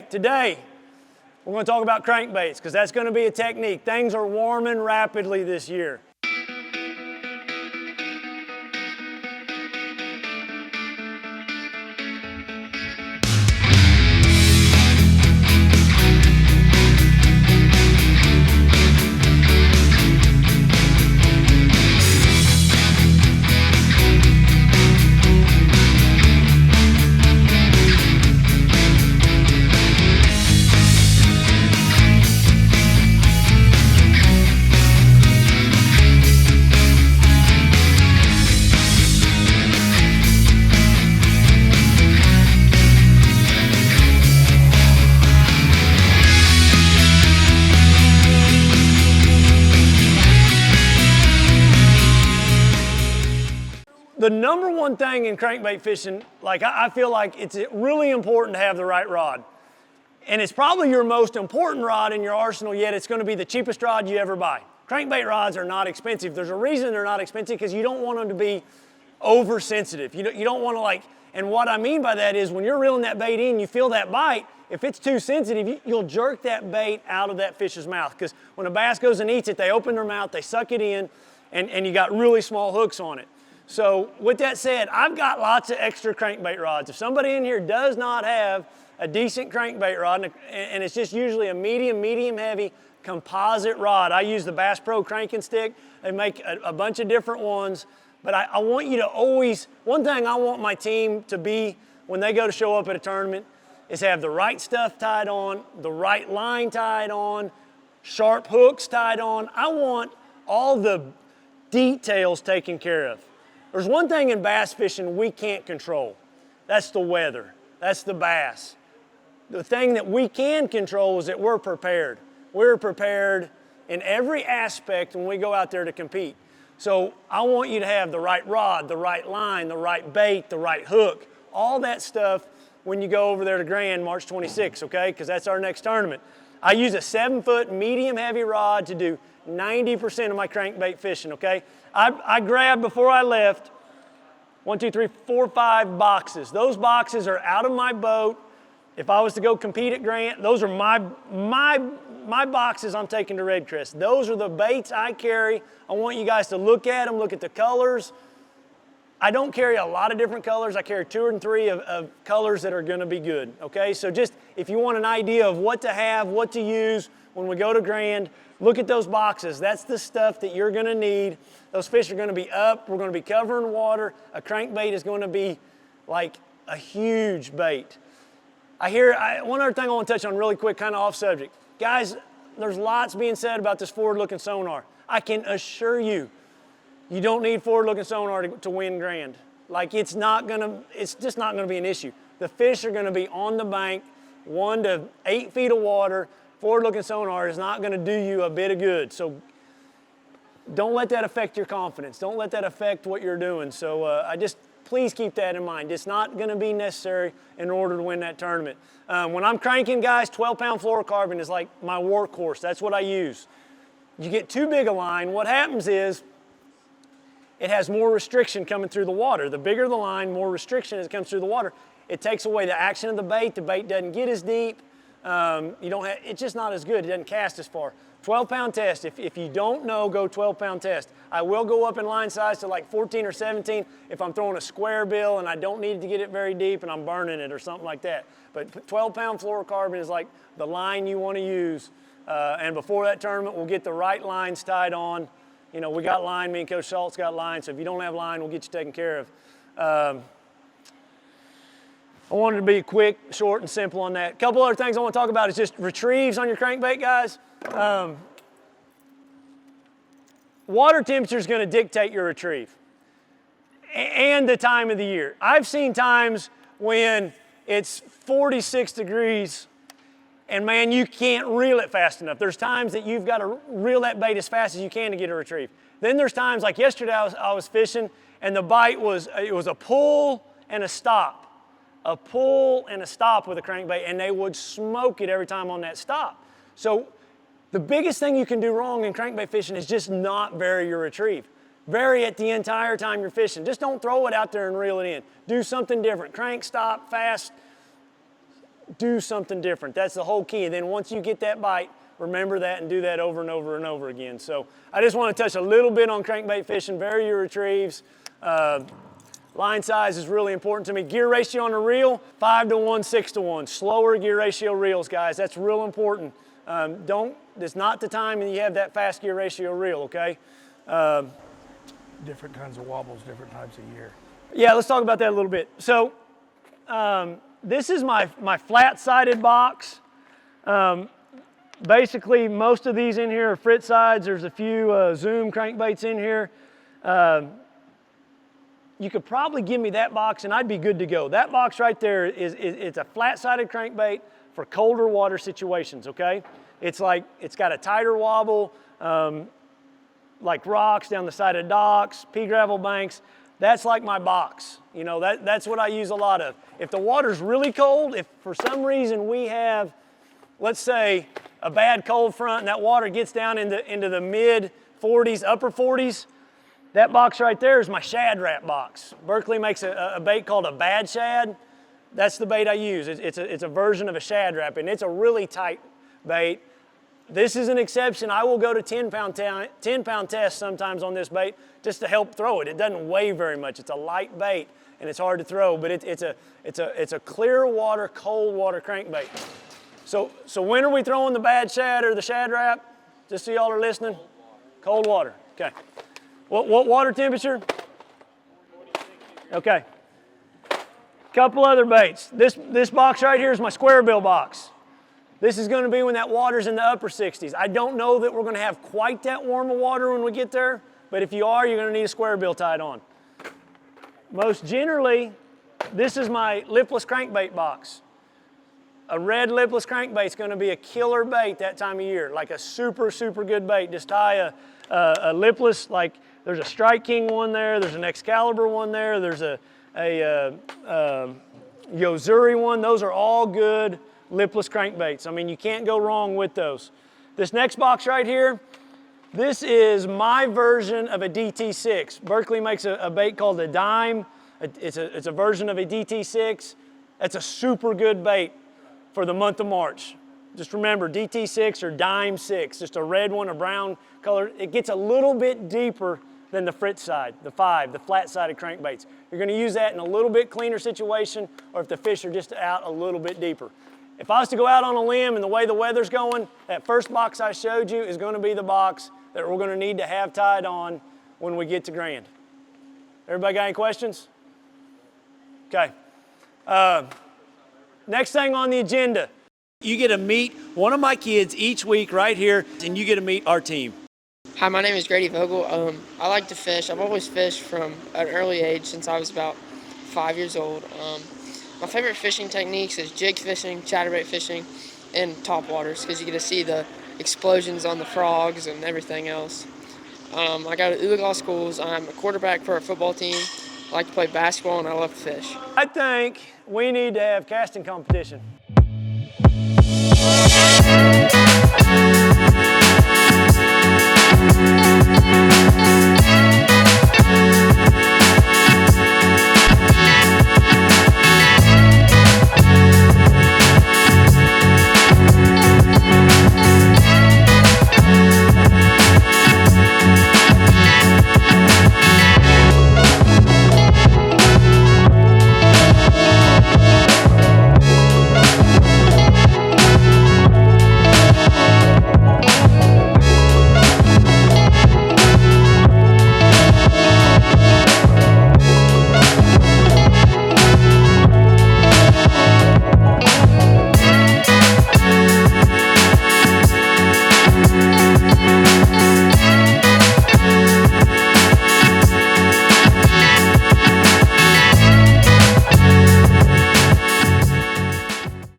today we're going to talk about crankbaits because that's going to be a technique. Things are warming rapidly this year. The number one thing in crankbait fishing, like I feel like it's really important to have the right rod. And it's probably your most important rod in your arsenal, yet it's going to be the cheapest rod you ever buy. Crankbait rods are not expensive. There's a reason they're not expensive, because you don't want them to be oversensitive. You don't want to and what I mean by that is when you're reeling that bait in, you feel that bite. If it's too sensitive, you'll jerk that bait out of that fish's mouth, because when a bass goes and eats it, they open their mouth, they suck it in, and you got really small hooks on it. So with that said, I've got lots of extra crankbait rods. If somebody in here does not have a decent crankbait rod, and it's just usually a medium heavy composite rod. I use the Bass Pro cranking stick. They make a bunch of different ones, but I want you to always, one thing I want my team to be when they go to show up at a tournament is have the right stuff tied on, the right line tied on, sharp hooks tied on. I want all the details taken care of. There's one thing in bass fishing we can't control. That's the weather. That's the bass. The thing that we can control is that we're prepared. We're prepared in every aspect when we go out there to compete. So I want you to have the right rod, the right line, the right bait, the right hook, all that stuff when you go over there to Grand March 26th, okay? Because that's our next tournament. I use a 7-foot medium heavy rod to do 90% of my crankbait fishing, okay? I grabbed, before I left, 5 boxes. Those boxes are out of my boat. If I was to go compete at Grant, those are my boxes I'm taking to Red Crest. Those are the baits I carry. I want you guys to look at them, look at the colors. I don't carry a lot of different colors. I carry 2 or 3 of colors that are gonna be good, okay? So just, if you want an idea of what to have, what to use when we go to Grand, look at those boxes. That's the stuff that you're gonna need. Those fish are gonna be up. We're gonna be covering water. A crankbait is gonna be like a huge bait. One other thing I want to touch on really quick, kind of off subject. Guys, there's lots being said about this forward-looking sonar. I can assure you, you don't need forward-looking sonar to win Grand. Like it's just not gonna be an issue. The fish are gonna be on the bank, 1 to 8 feet of water. Forward-looking sonar is not gonna do you a bit of good. So don't let that affect your confidence. Don't let that affect what you're doing. So please keep that in mind. It's not gonna be necessary in order to win that tournament. When I'm cranking, guys, 12-pound fluorocarbon is like my workhorse. That's what I use. You get too big a line, what happens is it has more restriction coming through the water. The bigger the line, more restriction as it comes through the water. It takes away the action of the bait. The bait doesn't get as deep. It's just not as good. It doesn't cast as far. 12-pound test. If you don't know, go 12-pound test. I will go up in line size to like 14 or 17 if I'm throwing a square bill and I don't need to get it very deep and I'm burning it or something like that. But 12-pound fluorocarbon is like the line you want to use. And before that tournament, we'll get the right lines tied on. You know, we got line. Me and Coach Schultz got line. So if you don't have line, we'll get you taken care of. I wanted to be quick, short, and simple on that. A couple other things I want to talk about is just retrieves on your crankbait, guys. Water temperature is going to dictate your retrieve and the time of the year. I've seen times when it's 46 degrees and man, you can't reel it fast enough. There's times that you've got to reel that bait as fast as you can to get a retrieve. Then there's times like yesterday I was fishing and the bite was a pull and a stop. A pull and a stop with a crankbait, and they would smoke it every time on that stop. So the biggest thing you can do wrong in crankbait fishing is just not vary your retrieve. Vary it the entire time you're fishing. Just don't throw it out there and reel it in. Do something different. Crank, stop, fast. do something different. That's the whole key. And then once you get that bite, remember that and do that over and over and over again. So I just want to touch a little bit on crankbait fishing, vary your retrieves. Line size is really important to me. Gear ratio on a reel, 5 to 1, 6 to 1. Slower gear ratio reels, guys. That's real important. It's not the time and you have that fast gear ratio reel, okay? Different kinds of wobbles, different times of year. Yeah, let's talk about that a little bit. So this is my flat-sided box. Basically, most of these in here are Fritz sides. There's a few Zoom crankbaits in here. You could probably give me that box and I'd be good to go. That box right there it's a flat-sided crankbait for colder water situations, okay? It's got a tighter wobble, like rocks down the side of docks, pea gravel banks. That's like my box. You know, that's what I use a lot of. If the water's really cold, if for some reason we have, let's say, a bad cold front and that water gets down into the mid 40s, upper 40s, that box right there is my shad wrap box. Berkley makes a bait called a bad shad. That's the bait I use. It's a version of a shad wrap, and it's a really tight bait. This is an exception. I will go to 10-pound tests sometimes on this bait just to help throw it. It doesn't weigh very much. It's a light bait, and it's hard to throw, but it's a clear water, cold water crankbait. So when are we throwing the bad shad or the shad wrap? Just so y'all are listening. Cold water. Okay. What water temperature? Okay. Couple other baits. This box right here is my square bill box. This is going to be when that water's in the upper 60s. I don't know that we're going to have quite that warm of water when we get there, but if you are, you're going to need a square bill tied on. Most generally, this is my lipless crankbait box. A red lipless crankbait is going to be a killer bait that time of year, like a super, super good bait. Just tie a lipless, like there's a Strike King one there, there's an Excalibur one there, there's a Yozuri one. Those are all good lipless crankbaits. I mean, you can't go wrong with those. This next box right here, this is my version of a DT6. Berkley makes a bait called a dime. It's a version of a DT6. That's a super good bait for the month of March. Just remember, DT6 or dime 6, just a red one, a brown color. It gets a little bit deeper than the Fritz side, the 5, the flat-sided crankbaits. You're going to use that in a little bit cleaner situation or if the fish are just out a little bit deeper. If I was to go out on a limb and the way the weather's going, that first box I showed you is going to be the box that we're going to need to have tied on when we get to Grand. Everybody got any questions? Okay. Next thing on the agenda, you get to meet one of my kids each week right here, and you get to meet our team. Hi, my name is Grady Vogel. I like to fish. I've always fished from an early age since I was about 5 years old. My favorite fishing techniques is jig fishing, chatterbait fishing, and topwaters because you get to see the explosions on the frogs and everything else. I go to Oologah schools. I'm a quarterback for a football team. I like to play basketball, and I love to fish. I think we need to have casting competition.